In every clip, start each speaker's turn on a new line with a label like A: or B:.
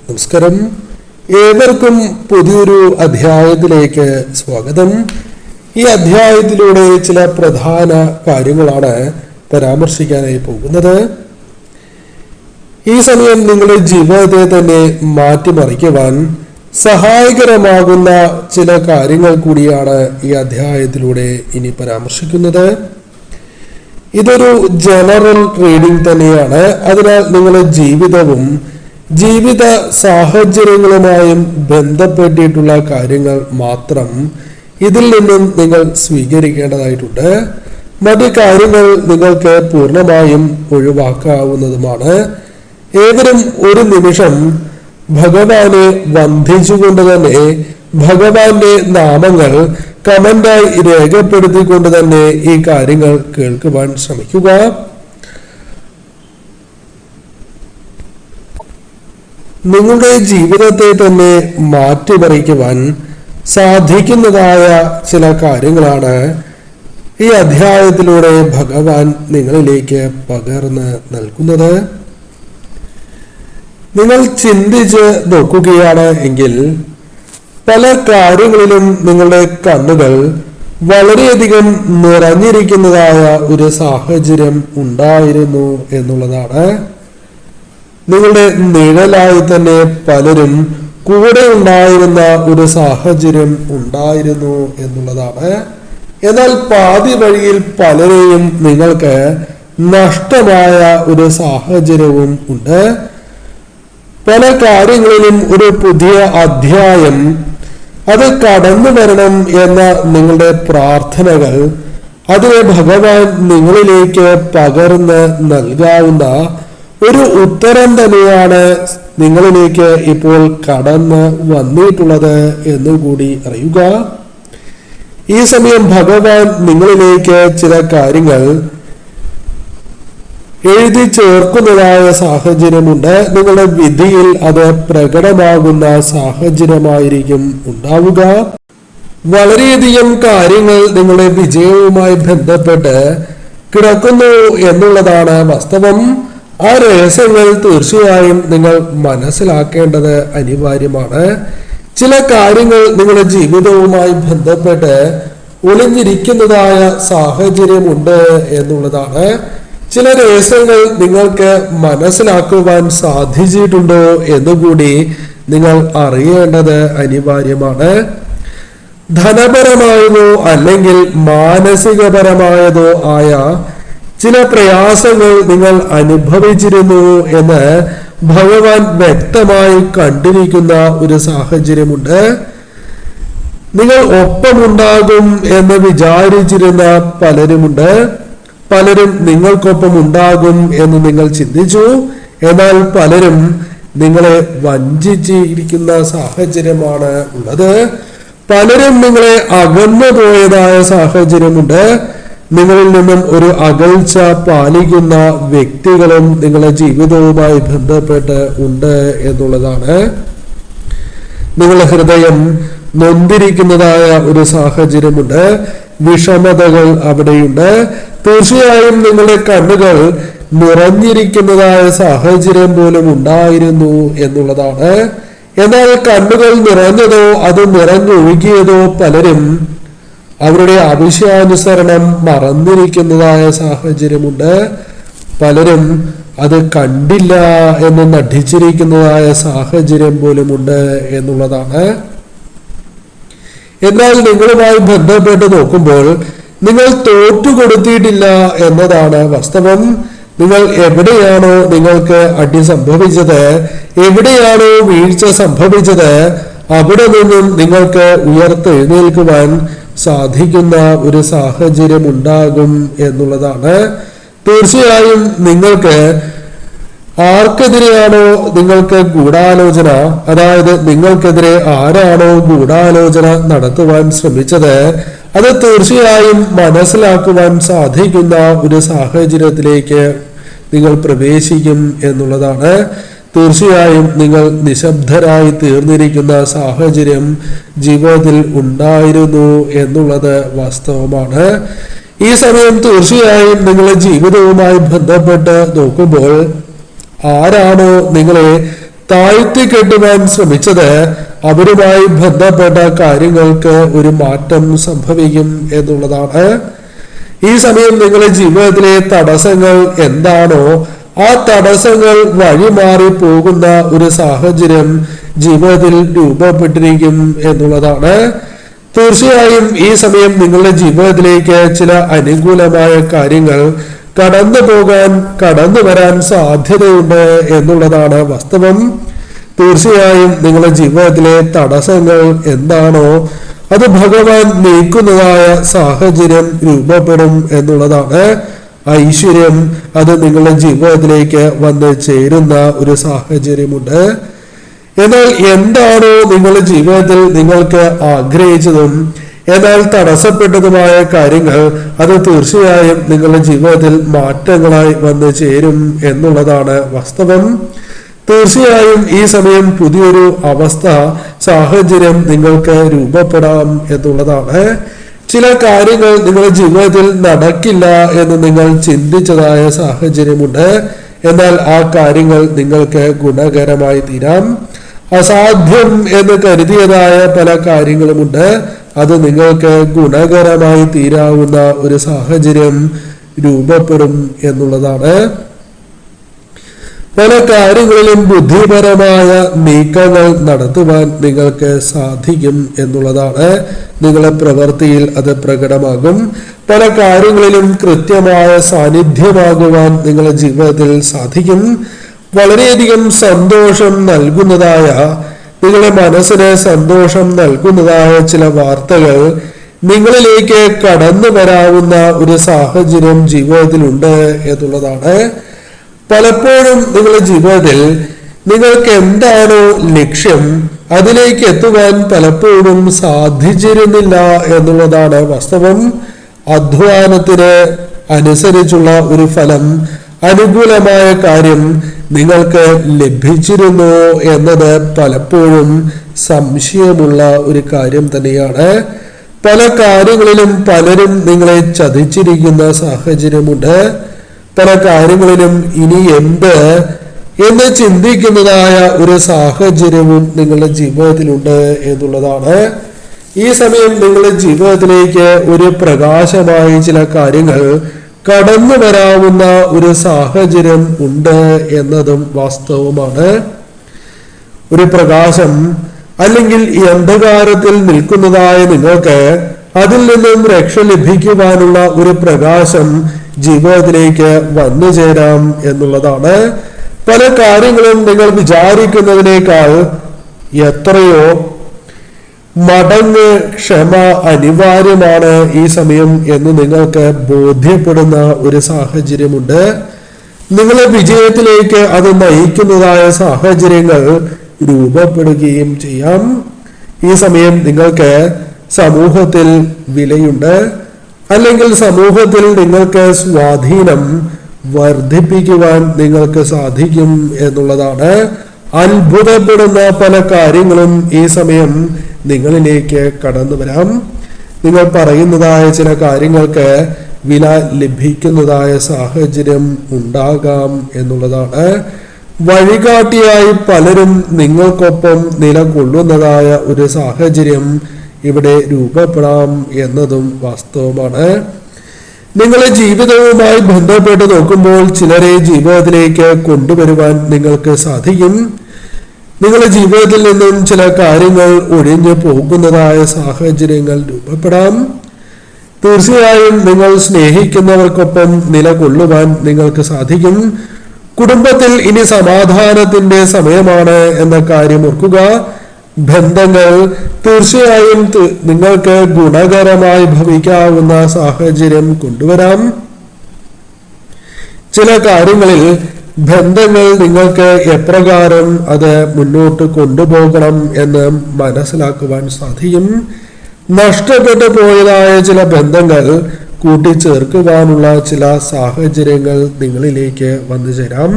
A: നമസ്കാരം. ഏവർക്കും പുതിയൊരു അധ്യായത്തിലേക്ക് സ്വാഗതം. ഈ അധ്യായത്തിലൂടെ ചില പ്രധാന കാര്യങ്ങളാണ് പരാമർശിക്കാനായി പോകുന്നത്. ഈ സമയം നിങ്ങളുടെ ജീവിതത്തെ തന്നെ മാറ്റിമറിക്കുവാൻ സഹായകരമാകുന്ന ചില കാര്യങ്ങൾ കൂടിയാണ് ഈ അധ്യായത്തിലൂടെ ഇനി പരാമർശിക്കുന്നത്. ഇതൊരു ജനറൽ റീഡിംഗ് തന്നെയാണ്. അതിനാൽ നിങ്ങളുടെ ജീവിതവും ജീവിത സാഹചര്യങ്ങളുമായും ബന്ധപ്പെട്ടിട്ടുള്ള കാര്യങ്ങൾ മാത്രം ഇതിൽ നിന്നും നിങ്ങൾ സ്വീകരിക്കേണ്ടതായിട്ടുണ്ട്. മറ്റു കാര്യങ്ങൾ നിങ്ങൾക്ക് പൂർണ്ണമായും ഒഴിവാക്കാവുന്നതുമാണ്. ഏവരും ഒരു നിമിഷം ഭഗവാനെ വന്ദിച്ചുകൊണ്ട് തന്നെ ഭഗവാന്റെ നാമങ്ങൾ കമന്റായി രേഖപ്പെടുത്തിക്കൊണ്ട് തന്നെ ഈ കാര്യങ്ങൾ കേൾക്കുവാൻ ശ്രമിക്കുക. നിങ്ങളുടെ ജീവിതത്തെ തന്നെ മാറ്റിമറിക്കുവാൻ സാധിക്കുന്നതായ ചില കാര്യങ്ങളാണ് ഈ അധ്യായത്തിലൂടെ ഭഗവാൻ നിങ്ങളിലേക്ക് പകർന്ന് നൽകുന്നത്. നിങ്ങൾ ചിന്തിച്ച് നോക്കുകയാണ് എങ്കിൽ പല കാര്യങ്ങളിലും നിങ്ങളുടെ കണ്ണുകൾ വളരെയധികം നിറഞ്ഞിരിക്കുന്നതായ ഒരു സാഹചര്യം ഉണ്ടായിരുന്നു എന്നുള്ളതാണ്. നിങ്ങളുടെ നിഴലായി തന്നെ പലരും കൂടെ ഉണ്ടായിരുന്ന ഒരു സാഹചര്യം ഉണ്ടായിരുന്നു എന്നുള്ളതാണ്. എന്നാൽ പാതി വഴിയിൽ പലരെയും നിങ്ങൾക്ക് നഷ്ടമായ ഒരു സാഹചര്യവും ഉണ്ട്. പല കാര്യങ്ങളിലും ഒരു പുതിയ അധ്യായം അത് കടന്നു വരണം എന്ന നിങ്ങളുടെ പ്രാർത്ഥനകൾ അതിനെ ഭഗവാൻ നിങ്ങളിലേക്ക് പകർന്ന് നൽകാവുന്ന ഒരു ഉത്തരം തന്നെയാണ് നിങ്ങളിലേക്ക് ഇപ്പോൾ കടന്ന് വന്നിട്ടുള്ളത് എന്നുകൂടി അറിയുക. ഈ സമയം ഭഗവാൻ നിങ്ങളിലേക്ക് ചില കാര്യങ്ങൾ എഴുതി ചേർക്കുന്നതായ സാഹചര്യമുണ്ട്. നിങ്ങളുടെ വിധിയിൽ അത് പ്രകടമാകുന്ന സാഹചര്യമായിരിക്കും ഉണ്ടാവുക. വളരെയധികം കാര്യങ്ങൾ നിങ്ങളുടെ വിജയവുമായി ബന്ധപ്പെട്ട് കിടക്കുന്നു എന്നുള്ളതാണ് വാസ്തവം. ആ രഹസ്യങ്ങൾ തീർച്ചയായും നിങ്ങൾ മനസ്സിലാക്കേണ്ടത് അനിവാര്യമാണ്. ചില കാര്യങ്ങൾ നിങ്ങളുടെ ജീവിതവുമായി ബന്ധപ്പെട്ട് ഒളിഞ്ഞിരിക്കുന്നതായ സാഹചര്യമുണ്ട് എന്നുള്ളതാണ്. ചില രഹസ്യങ്ങൾ നിങ്ങൾക്ക് മനസ്സിലാക്കുവാൻ സാധിച്ചിട്ടുണ്ടോ എന്നുകൂടി നിങ്ങൾ അറിയേണ്ടത് അനിവാര്യമാണ്. ധനപരമായതോ അല്ലെങ്കിൽ മാനസികപരമായതോ ആയ ചില പ്രയാസങ്ങൾ നിങ്ങൾ അനുഭവിച്ചിരുന്നു എന്ന് ഭഗവാൻ വ്യക്തമായി കണ്ടിരിക്കുന്ന ഒരു സാഹചര്യമുണ്ട്. നിങ്ങൾ ഒപ്പമുണ്ടാകും എന്ന് വിചാരിച്ചിരുന്ന പലരുമുണ്ട്. പലരും നിങ്ങൾക്കൊപ്പം ഉണ്ടാകും എന്ന് നിങ്ങൾ ചിന്തിച്ചു. എന്നാൽ പലരും നിങ്ങളെ വഞ്ചിച്ചിരിക്കുന്ന സാഹചര്യമാണ് ഉള്ളത്. പലരും നിങ്ങളെ അകന്നു പോയതായ സാഹചര്യമുണ്ട്. നിങ്ങളിൽ നിന്നും ഒരു അകൽച്ച പാലിക്കുന്ന വ്യക്തികളും നിങ്ങളുടെ ജീവിതവുമായി ബന്ധപ്പെട്ട് ഉണ്ട് എന്നുള്ളതാണ്. നിങ്ങളുടെ ഹൃദയം നൊന്തിരിക്കുന്നതായ ഒരു സാഹചര്യമുണ്ട്. വിഷമതകൾ അവിടെയുണ്ട്. തീർച്ചയായും നിങ്ങളുടെ കണ്ണുകൾ നിറഞ്ഞിരിക്കുന്നതായ സാഹചര്യം പോലും ഉണ്ടായിരുന്നു എന്നുള്ളതാണ്. എന്നാൽ കണ്ണുകൾ നിറഞ്ഞതോ അത് നിറഞ്ഞൊഴുകിയതോ പലരും അവരുടെ ആവശ്യാനുസരണം മറന്നിരിക്കുന്നതായ സാഹചര്യമുണ്ട്. പലരും അത് കണ്ടില്ല എന്ന് നടിച്ചിരിക്കുന്നതായ സാഹചര്യം പോലുമുണ്ട് എന്നുള്ളതാണ്. എന്നാൽ നിങ്ങളുമായി ബന്ധപ്പെട്ട് നോക്കുമ്പോൾ നിങ്ങൾ തോറ്റുകൊടുത്തിട്ടില്ല എന്നതാണ് വാസ്തവം. നിങ്ങൾ എവിടെയാണോ നിങ്ങൾക്ക് അടി സംഭവിച്ചത്, എവിടെയാണോ വീഴ്ച സംഭവിച്ചത്, അവിടെ നിന്നും നിങ്ങൾക്ക് ഉയർത്തെഴുന്നേൽക്കുവാൻ സാധിക്കുന്ന ഒരു സാഹചര്യം ഉണ്ടാകും എന്നുള്ളതാണ്. തീർച്ചയായും നിങ്ങൾക്ക് ആർക്കെതിരെയാണോ നിങ്ങൾക്ക് ഗൂഢാലോചന, അതായത് നിങ്ങൾക്കെതിരെ ആരാണോ ഗൂഢാലോചന നടത്തുവാൻ ശ്രമിച്ചത്, അത് തീർച്ചയായും മനസ്സിലാക്കുവാൻ സാധിക്കുന്ന ഒരു സാഹചര്യത്തിലേക്ക് നിങ്ങൾ പ്രവേശിക്കും എന്നുള്ളതാണ്. തീർച്ചയായും നിങ്ങൾ നിശബ്ദരായി തീർന്നിരിക്കുന്ന സാഹചര്യം ജീവിതത്തിൽ ഉണ്ടായിരുന്നു എന്നുള്ളത് വാസ്തവമാണ്. ഈ സമയം തീർച്ചയായും നിങ്ങളുടെ ജീവിതവുമായി ബന്ധപ്പെട്ട് നോക്കുമ്പോൾ ആരാണോ നിങ്ങളെ താഴ്ത്തി കെട്ടുവാൻ ശ്രമിച്ചത് അവരുമായി ബന്ധപ്പെട്ട കാര്യങ്ങൾക്ക് ഒരു മാറ്റം സംഭവിക്കും എന്നുള്ളതാണ്. ഈ സമയം നിങ്ങളുടെ ജീവിതത്തിലെ തടസ്സങ്ങൾ എന്താണോ ആ തടസ്സങ്ങൾ വഴിമാറി പോകുന്ന ഒരു സാഹചര്യം ജീവിതത്തിൽ രൂപപ്പെട്ടിരിക്കും എന്നുള്ളതാണ്. തീർച്ചയായും ഈ സമയം നിങ്ങളുടെ ജീവിതത്തിലേക്ക് ചില അനുകൂലമായ കാര്യങ്ങൾ കടന്നു വരാൻ സാധ്യതയുണ്ട് എന്നുള്ളതാണ് വാസ്തവം. തീർച്ചയായും നിങ്ങളുടെ ജീവിതത്തിലെ തടസ്സങ്ങൾ എന്താണോ അത് ഭഗവാൻ നീക്കുന്നതായ സാഹചര്യം രൂപപ്പെടും എന്നുള്ളതാണ്. ഐശ്വര്യം അത് നിങ്ങളുടെ ജീവിതത്തിലേക്ക് വന്ന് ചേരുന്ന ഒരു സാഹചര്യമുണ്ട്. എന്നാൽ എന്താണോ നിങ്ങളുടെ ജീവിതത്തിൽ നിങ്ങൾക്ക് ആഗ്രഹിച്ചതും എന്നാൽ തടസ്സപ്പെട്ടതുമായ കാര്യങ്ങൾ അത് തീർച്ചയായും നിങ്ങളുടെ ജീവിതത്തിൽ മാറ്റങ്ങളായി വന്ന് ചേരും എന്നുള്ളതാണ് വാസ്തവം. തീർച്ചയായും ഈ സമയം പുതിയൊരു അവസ്ഥ സാഹചര്യം നിങ്ങൾക്ക് രൂപപ്പെടാം എന്നുള്ളതാണ്. ചില കാര്യങ്ങൾ നിങ്ങളുടെ ജീവിതത്തിൽ നടക്കില്ല എന്ന് നിങ്ങൾ ചിന്തിച്ചതായ സാഹചര്യമുണ്ട്. എന്നാൽ ആ കാര്യങ്ങൾ നിങ്ങൾക്ക് ഗുണകരമായി തീരാം. അസാധ്യം എന്ന് കരുതിയതായ പല കാര്യങ്ങളുമുണ്ട്. അത് നിങ്ങൾക്ക് ഗുണകരമായി തീരാവുന്ന ഒരു സാഹചര്യം രൂപപ്പെടും എന്നുള്ളതാണ്. പല കാര്യങ്ങളിലും ബുദ്ധിപരമായ നീക്കങ്ങൾ നടത്തുവാൻ നിങ്ങൾക്ക് സാധിക്കും എന്നുള്ളതാണ്. നിങ്ങളുടെ പ്രവൃത്തിയിൽ അത് പ്രകടമാകും. പല കാര്യങ്ങളിലും കൃത്യമായ സാന്നിധ്യമാകുവാൻ നിങ്ങളുടെ ജീവിതത്തിൽ സാധിക്കും. വളരെയധികം സന്തോഷം നൽകുന്നതായ നിങ്ങളുടെ മനസ്സിന് സന്തോഷം നൽകുന്നതായ ചില വാർത്തകൾ നിങ്ങളിലേക്ക് കടന്നു വരാവുന്ന ഒരു സാഹചര്യം ജീവിതത്തിലുണ്ട് എന്നുള്ളതാണ്. പലപ്പോഴും നിങ്ങളുടെ ജീവിതത്തിൽ നിങ്ങൾക്ക് എന്താണോ ലക്ഷ്യം അതിലേക്ക് എത്തുവാൻ പലപ്പോഴും സാധിച്ചിരുന്നില്ല എന്നുള്ളതാണ് വാസ്തവം. അധ്വാനത്തിന് അനുസരിച്ചുള്ള ഒരു ഫലം അനുകൂലമായ കാര്യം നിങ്ങൾക്ക് ലഭിച്ചിരുന്നു എന്നത് പലപ്പോഴും സംശയമുള്ള ഒരു കാര്യം തന്നെയാണ്. പല കാര്യങ്ങളിലും പലരും നിങ്ങളെ ചതിച്ചിരിക്കുന്ന സാഹചര്യമുണ്ട്. പല കാര്യങ്ങളിലും ഇനി എന്ത് എന്ന് ചിന്തിക്കുന്നതായ ഒരു സാഹചര്യവും നിങ്ങളുടെ ജീവിതത്തിലുണ്ട് എന്നുള്ളതാണ്. ഈ സമയം നിങ്ങളുടെ ജീവിതത്തിലേക്ക് ഒരു പ്രകാശമായി ചില കാര്യങ്ങൾ കടന്നു വരാവുന്ന ഒരു സാഹചര്യം ഉണ്ട് എന്നതും വാസ്തവമാണ്. ഒരു പ്രകാശം അല്ലെങ്കിൽ ഈ അന്ധകാരത്തിൽ നിൽക്കുന്നതായ നിങ്ങൾക്ക് അതിൽ നിന്നും രക്ഷ ലഭിക്കുവാനുള്ള ഒരു പ്രകാശം ജീവിതത്തിലേക്ക് വന്നു ചേരാം എന്നുള്ളതാണ്. പല കാര്യങ്ങളും നിങ്ങൾ വിചാരിക്കുന്നതിനേക്കാൾ എത്രയോ മടങ്ങ് ക്ഷമ അനിവാര്യമാണ് ഈ സമയം എന്ന് നിങ്ങൾക്ക് ബോധ്യപ്പെടുന്ന ഒരു സാഹചര്യമുണ്ട്. നിങ്ങളെ വിജയത്തിലേക്ക് അത് നയിക്കുന്നതായ സാഹചര്യങ്ങൾ രൂപപ്പെടുകയും ചെയ്യാം. ഈ സമയം നിങ്ങൾക്ക് സമൂഹത്തിൽ വിലയുണ്ട്, അല്ലെങ്കിൽ സമൂഹത്തിൽ നിങ്ങൾക്ക് സ്വാധീനം വർദ്ധിപ്പിക്കുവാൻ നിങ്ങൾക്ക് സാധിക്കും എന്നുള്ളതാണ്. അത്ഭുതപ്പെടുന്ന പല കാര്യങ്ങളും ഈ സമയം നിങ്ങളിലേക്ക് കടന്നു വരാം. നിങ്ങൾ പറയുന്നതായ ചില കാര്യങ്ങൾക്ക് വില ലഭിക്കുന്നതായ സാഹചര്യം ഉണ്ടാകാം എന്നുള്ളതാണ്. വഴികാട്ടിയായി പലരും നിങ്ങൾക്കൊപ്പം നിലകൊള്ളുന്നതായ ഒരു സാഹചര്യം ഇവിടെ രൂപപ്പെടാം എന്നതും വാസ്തവമാണ്. നിങ്ങളുടെ ജീവിതവുമായി ബന്ധപ്പെട്ട് നോക്കുമ്പോൾ ചിലരെ ജീവിതത്തിലേക്ക് കൊണ്ടുവരുവാൻ നിങ്ങൾക്ക് സാധിക്കും. നിങ്ങളുടെ ജീവിതത്തിൽ നിന്നും ചില കാര്യങ്ങൾ ഒഴിഞ്ഞു പോകുന്നതായ സാഹചര്യങ്ങൾ രൂപപ്പെടാം. തീർച്ചയായും നിങ്ങൾ സ്നേഹിക്കുന്നവർക്കൊപ്പം നിലകൊള്ളുവാൻ നിങ്ങൾക്ക് സാധിക്കും. കുടുംബത്തിൽ ഇനി സമാധാനത്തിന്റെ സമയമാണ് എന്ന കാര്യം ഓർക്കുക. ബന്ധങ്ങൾ തീർച്ചയായും നിങ്ങൾക്ക് ഗുണകരമായി ഭവിക്കാവുന്ന സാഹചര്യം കൊണ്ടുവരാം. ചില കാര്യങ്ങളിൽ ബന്ധങ്ങൾ നിങ്ങൾക്ക് എപ്രകാരം അത് മുന്നോട്ട് കൊണ്ടുപോകണം എന്ന് മനസ്സിലാക്കുവാൻ സാധിക്കും. നഷ്ടപ്പെട്ടു പോയതായ ചില ബന്ധങ്ങൾ കൂട്ടിച്ചേർക്കുവാനുള്ള ചില സാഹചര്യങ്ങൾ നിങ്ങളിലേക്ക് വന്നു ചേരാം.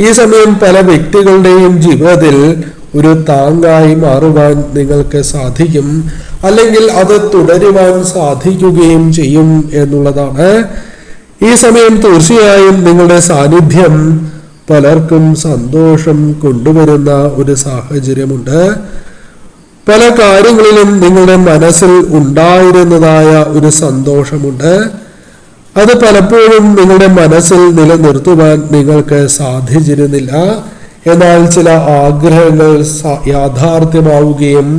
A: ഈ സമയം പല വ്യക്തികളുടെയും ജീവിതത്തിൽ ഒരു താങ്ങായി മാറുവാൻ നിങ്ങൾക്ക് സാധിക്കും, അല്ലെങ്കിൽ അത് തുടരുവാൻ സാധിക്കുകയും ചെയ്യും എന്നുള്ളതാണ്. ഈ സമയം തീർച്ചയായും നിങ്ങളുടെ സാന്നിധ്യം പലർക്കും സന്തോഷം കൊണ്ടുവരുന്ന ഒരു സാഹചര്യമുണ്ട്. പല കാര്യങ്ങളിലും നിങ്ങളുടെ മനസ്സിൽ ഉണ്ടായിരുന്നതായ ഒരു സന്തോഷമുണ്ട്. അത് പലപ്പോഴും നിങ്ങളുടെ മനസ്സിൽ നിലനിർത്തുവാൻ നിങ്ങൾക്ക് സാധിച്ചിരുന്നില്ല. എന്നാൽ ചില ആഗ്രഹങ്ങൾ യാഥാർത്ഥ്യമാവുകയും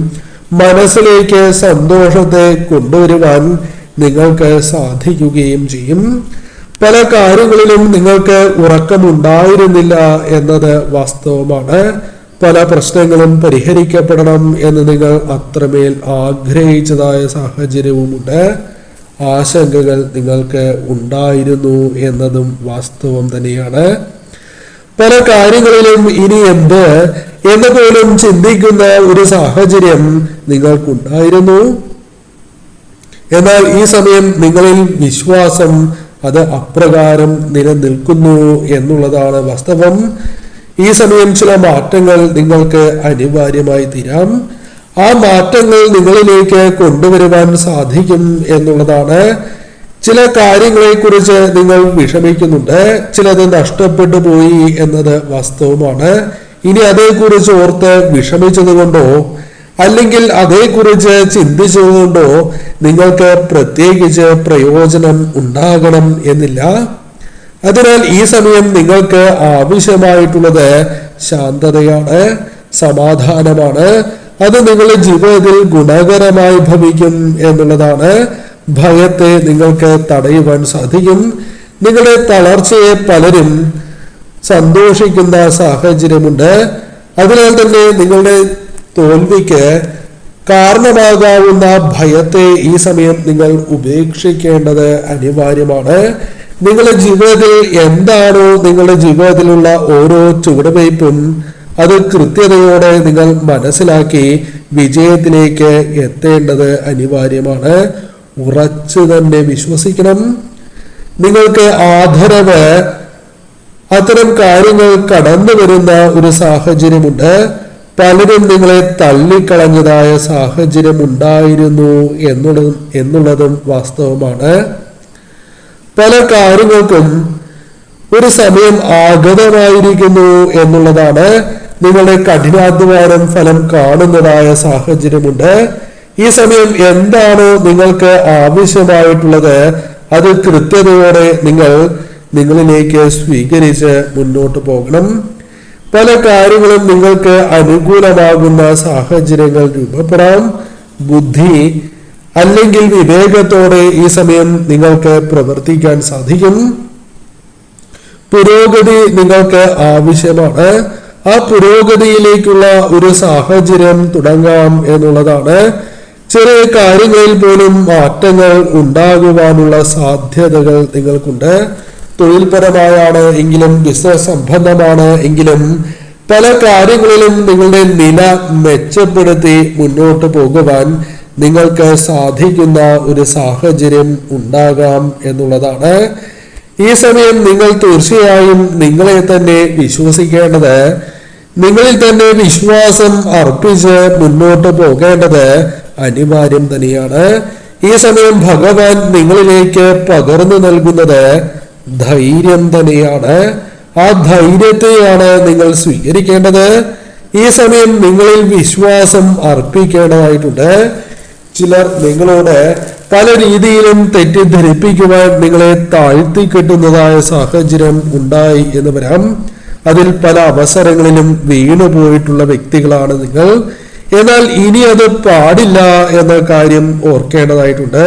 A: മനസ്സിലേക്ക് സന്തോഷത്തെ കൊണ്ടുവരുവാൻ നിങ്ങൾക്ക് സാധിക്കുകയും ചെയ്യും. പല കാര്യങ്ങളിലും നിങ്ങൾക്ക് ഉറക്കമുണ്ടായിരുന്നില്ല എന്നത് വാസ്തവമാണ്. പല പ്രശ്നങ്ങളും പരിഹരിക്കപ്പെടണം എന്ന് നിങ്ങൾ അത്രമേൽ ആഗ്രഹിച്ചതായ സാഹചര്യവുമുണ്ട്. ആശങ്കകൾ നിങ്ങൾക്ക് ഉണ്ടായിരുന്നു എന്നതും വാസ്തവം തന്നെയാണ്. പല കാര്യങ്ങളിലും ഇനി എന്ത് എന്ന് പോലും ചിന്തിക്കുന്ന ഒരു സാഹചര്യം നിങ്ങൾക്കുണ്ടായിരുന്നു. എന്നാൽ ഈ സമയം നിങ്ങളിൽ വിശ്വാസം അത് അപ്രകാരം നിലനിൽക്കുന്നു എന്നുള്ളതാണ് വാസ്തവം. ഈ സമയം ചില മാറ്റങ്ങൾ നിങ്ങൾക്ക് അനിവാര്യമായി തീരാം. ആ മാറ്റങ്ങൾ നിങ്ങളിലേക്ക് കൊണ്ടുവരുവാൻ സാധിക്കും എന്നുള്ളതാണ്. ചില കാര്യങ്ങളെക്കുറിച്ച് നിങ്ങൾ വിഷമിക്കുന്നുണ്ട്. ചിലത് നഷ്ടപ്പെട്ടു പോയി എന്നത് വാസ്തവമാണ്. ഇനി അതേക്കുറിച്ച് ഓർത്ത് വിഷമിച്ചത് കൊണ്ടോ അല്ലെങ്കിൽ അതേക്കുറിച്ച് ചിന്തിച്ചതുകൊണ്ടോ നിങ്ങൾക്ക് പ്രത്യേകിച്ച് പ്രയോജനം ഉണ്ടാകണം എന്നില്ല. അതിനാൽ ഈ സമയം നിങ്ങൾക്ക് ആവശ്യമായിട്ടുള്ളത് ശാന്തതയാണ്, സമാധാനമാണ്. അത് നിങ്ങളുടെ ജീവിതത്തിൽ ഗുണകരമായി ഭവിക്കും എന്നുള്ളതാണ്. ഭയത്തെ നിങ്ങൾക്ക് തടയുവാൻ സാധിക്കും. നിങ്ങളുടെ തളർച്ചയെ പലരും സന്തോഷിക്കുന്ന സാഹചര്യമുണ്ട്. അതിനാൽ തന്നെ നിങ്ങളുടെ തോൽവിക്ക് കാരണമാകാവുന്ന ഭയത്തെ ഈ സമയം നിങ്ങൾ ഉപേക്ഷിക്കേണ്ടത് അനിവാര്യമാണ്. നിങ്ങളുടെ ജീവിതത്തിൽ എന്താണോ നിങ്ങളുടെ ജീവിതത്തിലുള്ള ഓരോ ചുവടുവയ്പും അത് കൃത്യതയോടെ നിങ്ങൾ മനസ്സിലാക്കി വിജയത്തിലേക്ക് എത്തേണ്ടത് അനിവാര്യമാണ്. ഉറച്ചു തന്നെ വിശ്വസിക്കണം. നിങ്ങൾക്ക് ആദരവ് അത്തരം കാര്യങ്ങൾ കടന്നു വരുന്ന ഒരു സാഹചര്യമുണ്ട്. പലരും നിങ്ങളെ തള്ളിക്കളഞ്ഞതായ സാഹചര്യം ഉണ്ടായിരുന്നു എന്നുള്ളതും വാസ്തവമാണ്. പല കാര്യങ്ങൾക്കും ഒരു സമയം ആഗതമായിരിക്കുന്നു എന്നുള്ളതാണ്. നിങ്ങളുടെ കഠിനാധ്വാനം ഫലം കാണുന്നതായ സാഹചര്യമുണ്ട്. ഈ സമയം എന്താണോ നിങ്ങൾക്ക് ആവശ്യമായിട്ടുള്ളത് അത് കൃത്യതയോടെ നിങ്ങളിലേക്ക് സ്വീകരിച്ച് മുന്നോട്ട് പോകണം. പല കാര്യങ്ങളും നിങ്ങൾക്ക് അനുകൂലമാകുന്ന സാഹചര്യങ്ങൾ രൂപപ്പെടാം. ബുദ്ധി അല്ലെങ്കിൽ വിവേകത്തോടെ ഈ സമയം നിങ്ങൾക്ക് പ്രവർത്തിക്കാൻ സാധിക്കും. പുരോഗതി നിങ്ങൾക്ക് ആവശ്യമാണ്. ആ പുരോഗതിയിലേക്കുള്ള ഒരു സാഹചര്യം തുടങ്ങാം എന്നുള്ളതാണ്. ചെറിയ കാര്യങ്ങളിൽ പോലും മാറ്റങ്ങൾ ഉണ്ടാകുവാനുള്ള സാധ്യതകൾ നിങ്ങൾക്കുണ്ട്. തൊഴിൽപരമായാണ് എങ്കിലും ബിസിനസ് സംബന്ധമാണ് എങ്കിലും പല കാര്യങ്ങളിലും നിങ്ങളുടെ നില മെച്ചപ്പെടുത്തി മുന്നോട്ട് പോകുവാൻ നിങ്ങൾക്ക് സാധിക്കുന്ന ഒരു സാഹചര്യം ഉണ്ടാകാം എന്നുള്ളതാണ്. ഈ സമയം നിങ്ങൾ തീർച്ചയായും നിങ്ങളെ തന്നെ വിശ്വസിക്കേണ്ടത്, നിങ്ങളിൽ തന്നെ വിശ്വാസം അർപ്പിച്ച് മുന്നോട്ട് പോകേണ്ടത് അനിവാര്യം തന്നെയാണ്. ഈ സമയം ഭഗവാൻ നിങ്ങളിലേക്ക് പകർന്നു നൽകുന്നത് ധൈര്യം തന്നെയാണ്. ആ ധൈര്യത്തെയാണ് നിങ്ങൾ സ്വീകരിക്കേണ്ടത്. ഈ സമയം നിങ്ങളിൽ വിശ്വാസം അർപ്പിക്കേണ്ടതായിട്ടുണ്ട്. ചിലർ നിങ്ങളോട് പല രീതിയിലും തെറ്റിദ്ധരിപ്പിക്കുവാൻ നിങ്ങളെ താഴ്ത്തിക്കെട്ടുന്നതായ സാഹചര്യം ഉണ്ടായി എന്ന് വരാം. അതിൽ പല അവസരങ്ങളിലും വീണുപോയിട്ടുള്ള വ്യക്തികളാണ് നിങ്ങൾ. എന്നാൽ ഇനി അത് പാടില്ല എന്ന കാര്യം ഓർക്കേണ്ടതായിട്ടുണ്ട്.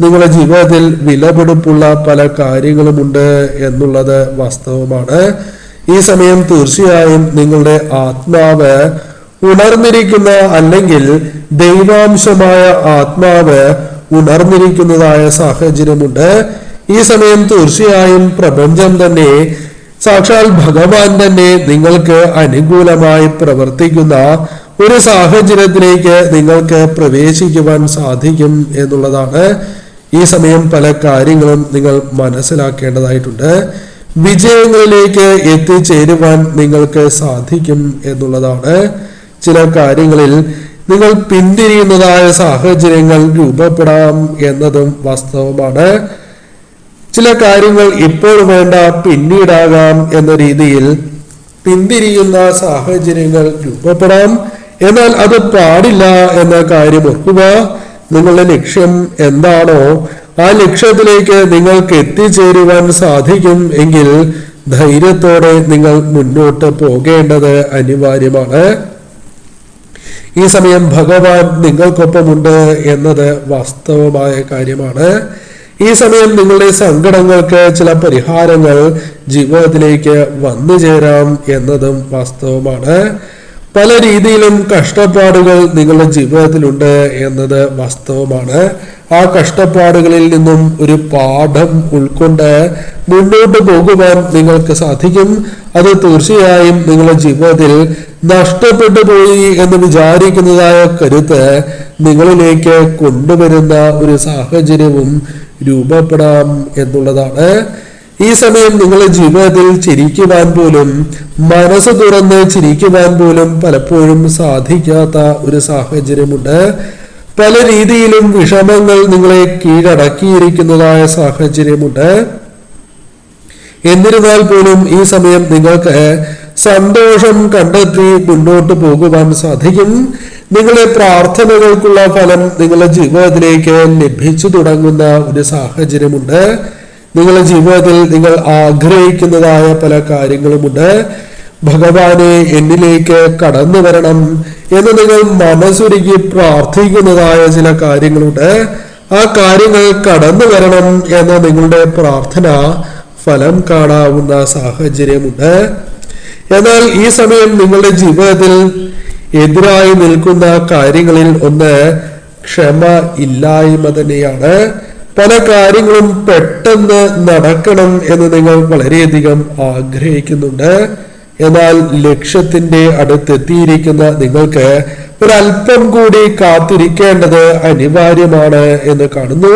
A: നിങ്ങളുടെ ജീവിതത്തിൽ വിലപിടിപ്പുള്ള പല കാര്യങ്ങളുമുണ്ട് എന്നുള്ളത് വാസ്തവമാണ്. ഈ സമയം തീർച്ചയായും നിങ്ങളുടെ ആത്മാവ് ഉണർന്നിരിക്കുന്ന അല്ലെങ്കിൽ ദൈവാംശമായ ആത്മാവ് ഉണർന്നിരിക്കുന്നതായ സാഹചര്യമുണ്ട്. ഈ സമയം തീർച്ചയായും പ്രപഞ്ചം തന്നെ, സാക്ഷാൽ ഭഗവാൻ തന്നെ നിങ്ങൾക്ക് അനുകൂലമായി പ്രവർത്തിക്കുന്ന ഒരു സാഹചര്യത്തിലേക്ക് നിങ്ങൾക്ക് പ്രവേശിക്കുവാൻ സാധിക്കും എന്നുള്ളതാണ്. ഈ സമയം പല കാര്യങ്ങളും നിങ്ങൾ മനസ്സിലാക്കേണ്ടതായിട്ടുണ്ട്. വിജയങ്ങളിലേക്ക് എത്തിച്ചേരുവാൻ നിങ്ങൾക്ക് സാധിക്കും എന്നുള്ളതാണ്. ചില കാര്യങ്ങളിൽ നിങ്ങൾ പിന്തിരിയുന്നതായ സാഹചര്യങ്ങൾ രൂപപ്പെടാം എന്നതും വാസ്തവമാണ്. ചില കാര്യങ്ങൾ ഇപ്പോൾ വേണ്ട പിന്നീടാകാം എന്ന രീതിയിൽ പിന്തിരിയുന്ന സാഹചര്യങ്ങൾ രൂപപ്പെടാം. എന്നാൽ അത് പാടില്ല എന്ന കാര്യം ഓർക്കുക. നിങ്ങളുടെ ലക്ഷ്യം എന്താണോ ആ ലക്ഷ്യത്തിലേക്ക് നിങ്ങൾക്ക് എത്തിച്ചേരുവാൻ സാധിക്കും എങ്കിൽ ധൈര്യത്തോടെ നിങ്ങൾ മുന്നോട്ട് പോകേണ്ടത് അനിവാര്യമാണ്. ഈ സമയം ഭഗവാൻ നിങ്ങൾക്കൊപ്പമുണ്ട് എന്നത് വാസ്തവമായ കാര്യമാണ്. ഈ സമയം നിങ്ങളുടെ സങ്കടങ്ങൾക്ക് ചില പരിഹാരങ്ങൾ ജീവിതത്തിലേക്ക് വന്നു ചേരാം എന്നതും വാസ്തവമാണ്. പല രീതിയിലും കഷ്ടപ്പാടുകൾ നിങ്ങളുടെ ജീവിതത്തിലുണ്ട് എന്നത് വാസ്തവമാണ്. ആ കഷ്ടപ്പാടുകളിൽ നിന്നും ഒരു പാഠം ഉൾക്കൊണ്ട് മുന്നോട്ട് പോകുവാൻ നിങ്ങൾക്ക് സാധിക്കും. അത് തീർച്ചയായും നിങ്ങളുടെ ജീവിതത്തിൽ നഷ്ടപ്പെട്ടു പോയി എന്ന് വിചാരിക്കുന്നതായ കരുത്ത് നിങ്ങളിലേക്ക് കൊണ്ടുവരുന്ന ഒരു സാഹചര്യവും രൂപപ്പെടാം എന്നുള്ളതാണ്. ഈ സമയം നിങ്ങളുടെ ജീവിതത്തിൽ ചിരിക്കുവാൻ പോലും, മനസ്സ് തുറന്ന് ചിരിക്കുവാൻ പോലും പലപ്പോഴും സാധിക്കാത്ത ഒരു സാഹചര്യമുണ്ട്. പല രീതിയിലും വിഷമങ്ങൾ നിങ്ങളെ കീഴടക്കിയിരിക്കുന്നതായ സാഹചര്യമുണ്ട്. എന്നിരുന്നാൽ പോലും ഈ സമയം നിങ്ങൾക്ക് സന്തോഷം കണ്ടെത്തി മുന്നോട്ട് പോകുവാൻ സാധിക്കും. നിങ്ങളുടെ പ്രാർത്ഥനകൾക്കുള്ള ഫലം നിങ്ങളുടെ ജീവിതത്തിലേക്ക് ലഭിച്ചു തുടങ്ങുന്ന ഒരു സാഹചര്യമുണ്ട്. നിങ്ങളുടെ ജീവിതത്തിൽ നിങ്ങൾ ആഗ്രഹിക്കുന്നതായ പല കാര്യങ്ങളുമുണ്ട്. ഭഗവാനെ എന്നിലേക്ക് കടന്നു വരണം എന്ന് നിങ്ങൾ മനസ്സുരുക്കി പ്രാർത്ഥിക്കുന്നതായ ചില കാര്യങ്ങളുണ്ട്. ആ കാര്യങ്ങൾ കടന്നു വരണം എന്ന നിങ്ങളുടെ പ്രാർത്ഥന ഫലം കാണാവുന്ന സാഹചര്യമുണ്ട്. എന്നാൽ ഈ സമയം നിങ്ങളുടെ ജീവിതത്തിൽ എതിരായി നിൽക്കുന്ന കാര്യങ്ങളിൽ ഒന്ന് ക്ഷമ ഇല്ലായ്മ തന്നെയാണ്. പല കാര്യങ്ങളും പെട്ടെന്ന് നടക്കണം എന്ന് നിങ്ങൾ വളരെയധികം ആഗ്രഹിക്കുന്നുണ്ട്. എന്നാൽ ലക്ഷ്യത്തിന്റെ അടുത്തെത്തിയിരിക്കുന്ന നിങ്ങൾക്ക് ഒരല്പം കൂടി കാത്തിരിക്കേണ്ടത് അനിവാര്യമാണ് എന്ന് കാണുന്നു.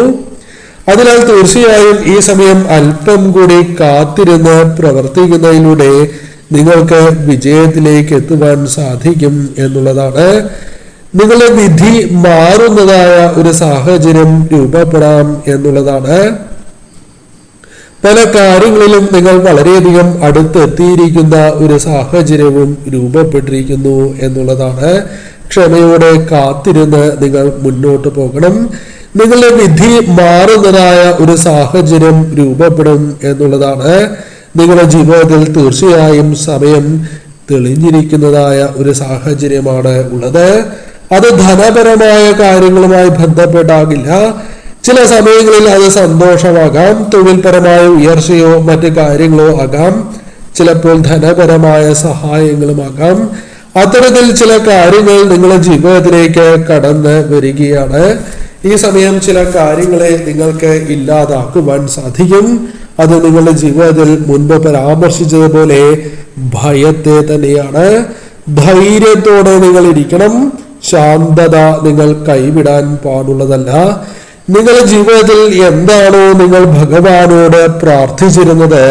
A: അതിനാൽ തീർച്ചയായും ഈ സമയം അല്പം കൂടി കാത്തിരുന്ന് പ്രവർത്തിക്കുന്നതിലൂടെ നിങ്ങൾക്ക് വിജയത്തിലേക്ക് എത്തുവാൻ സാധിക്കും എന്നുള്ളതാണ്. നിങ്ങളുടെ വിധി മാറുന്നതായ ഒരു സാഹചര്യം രൂപപ്പെടാം എന്നുള്ളതാണ്. പല കാര്യങ്ങളിലും നിങ്ങൾ വളരെയധികം അടുത്തെത്തിയിരിക്കുന്ന ഒരു സാഹചര്യവും രൂപപ്പെട്ടിരിക്കുന്നു എന്നുള്ളതാണ്. ക്ഷമയോടെ കാത്തിരുന്ന് നിങ്ങൾ മുന്നോട്ട് പോകണം. നിങ്ങളുടെ വിധി മാറുന്നതായ ഒരു സാഹചര്യം രൂപപ്പെടും എന്നുള്ളതാണ്. നിങ്ങളുടെ ജീവിതത്തിൽ തീർച്ചയായും സമയം തെളിഞ്ഞിരിക്കുന്നതായ ഒരു സാഹചര്യമാണ് ഉള്ളത്. അത് ധനപരമായ കാര്യങ്ങളുമായി ബന്ധപ്പെട്ടാകില്ല. ചില സമയങ്ങളിൽ അത് സന്തോഷമാകാം, തൊഴിൽപരമായ ഉയർച്ചയോ മറ്റു കാര്യങ്ങളോ ആകാം, ചിലപ്പോൾ ധനപരമായ സഹായങ്ങളുമാകാം. അത്തരത്തിൽ ചില കാര്യങ്ങൾ നിങ്ങളുടെ ജീവിതത്തിലേക്ക് കടന്ന് വരികയാണ്. ഈ സമയം ചില കാര്യങ്ങളെ നിങ്ങൾക്ക് ഇല്ലാതാക്കുവാൻ സാധിക്കും. അത് നിങ്ങളുടെ ജീവിതത്തിൽ മുൻപ് പരാമർശിച്ചതുപോലെ ഭയത്തെ തന്നെയാണ്. ധൈര്യത്തോടെ നിങ്ങൾ ഇരിക്കണം. ശാന്തത നിങ്ങൾ കൈവിടാൻ പാടുള്ളതല്ല. നിങ്ങളുടെ ജീവിതത്തിൽ എന്താണോ നിങ്ങൾ ഭഗവാനോട് പ്രാർത്ഥിച്ചിരുന്നത്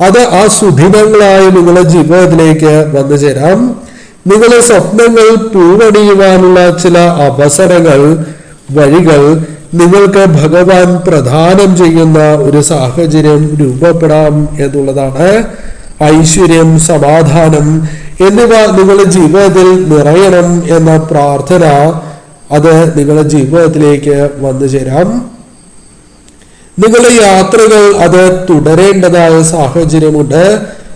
A: അത് ആ സുദിനങ്ങളായി നിങ്ങളുടെ ജീവിതത്തിലേക്ക് വന്നു ചേരാം. നിങ്ങളുടെ സ്വപ്നങ്ങൾ പൂവണിയുവാനുള്ള ചില അവസരങ്ങൾ, വഴികൾ നിങ്ങൾക്ക് ഭഗവാൻ പ്രദാനം ചെയ്യുന്ന ഒരു സാഹചര്യം രൂപപ്പെടാം എന്നുള്ളതാണ്. ഐശ്വര്യം, സമാധാനം എന്നിവ നിങ്ങളുടെ ജീവിതത്തിൽ നിറയണം എന്ന പ്രാർത്ഥന അത് നിങ്ങളുടെ ജീവിതത്തിലേക്ക് വന്നു ചേരാം. നിങ്ങളുടെ യാത്രകൾ അത് തുടരേണ്ടതായ സാഹചര്യമുണ്ട്.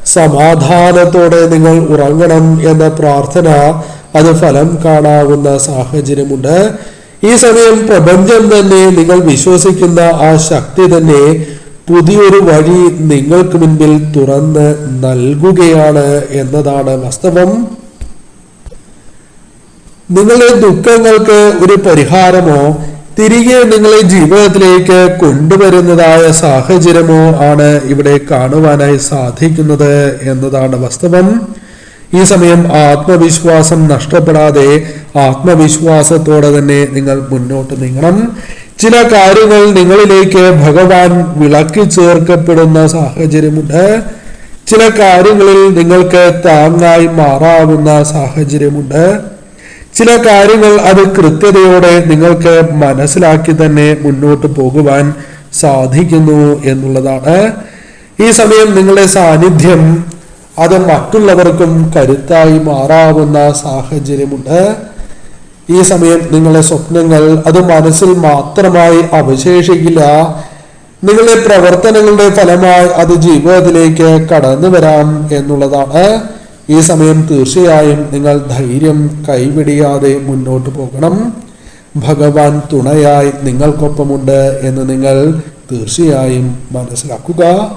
A: സമാധാനത്തോടെ നിങ്ങൾ ഉറങ്ങണം എന്ന പ്രാർത്ഥന അത് ഫലം കാണാവുന്ന സാഹചര്യമുണ്ട്. ഈ സമയം പ്രപഞ്ചം തന്നെ, നിങ്ങൾ വിശ്വസിക്കുന്ന ആ ശക്തി തന്നെ പുതിയൊരു വഴി നിങ്ങൾക്ക് മുൻപിൽ തുറന്ന് നൽകുകയാണ് എന്നതാണ് വാസ്തവം. നിങ്ങളുടെ ദുഃഖങ്ങൾക്ക് ഒരു പരിഹാരമോ തിരികെ നിങ്ങളെ ജീവിതത്തിലേക്ക് കൊണ്ടുവരുന്നതായ സാഹചര്യമോ ആണ് ഇവിടെ കാണുവാനായി സാധിക്കുന്നത് എന്നതാണ് വാസ്തവം. ഈ സമയം ആത്മവിശ്വാസം നഷ്ടപ്പെടാതെ ആത്മവിശ്വാസത്തോടെ തന്നെ നിങ്ങൾ മുന്നോട്ട് നീങ്ങണം. ചില കാര്യങ്ങൾ നിങ്ങളിലേക്ക് ഭഗവാൻ വിളക്കി ചേർക്കപ്പെടുന്ന സാഹചര്യമുണ്ട്. ചില കാര്യങ്ങളിൽ നിങ്ങൾക്ക് താങ്ങായി മാറാവുന്ന സാഹചര്യമുണ്ട്. ചില കാര്യങ്ങൾ അത് കൃത്യതയോടെ നിങ്ങൾക്ക് മനസ്സിലാക്കി തന്നെ മുന്നോട്ട് പോകുവാൻ സാധിക്കുന്നു എന്നുള്ളതാണ്. ഈ സമയം നിങ്ങളുടെ സാന്നിധ്യം അത് മറ്റുള്ളവർക്കും കരുത്തായി മാറാവുന്ന സാഹചര്യമുണ്ട്. ഈ സമയം നിങ്ങളുടെ സ്വപ്നങ്ങൾ അത് മനസ്സിൽ മാത്രമായി അവശേഷിക്കില്ല. നിങ്ങളുടെ പ്രവർത്തനങ്ങളുടെ ഫലമായി അത് ജീവിതത്തിലേക്ക് കടന്നു വരാം എന്നുള്ളതാണ്. ഈ സമയം തീർച്ചയായും നിങ്ങൾ ധൈര്യം കൈവിടിയാതെ മുന്നോട്ട് പോകണം. ഭഗവാൻ തുണയായി നിങ്ങൾക്കൊപ്പമുണ്ട് എന്ന് നിങ്ങൾ തീർച്ചയായും മനസ്സിലാക്കുക.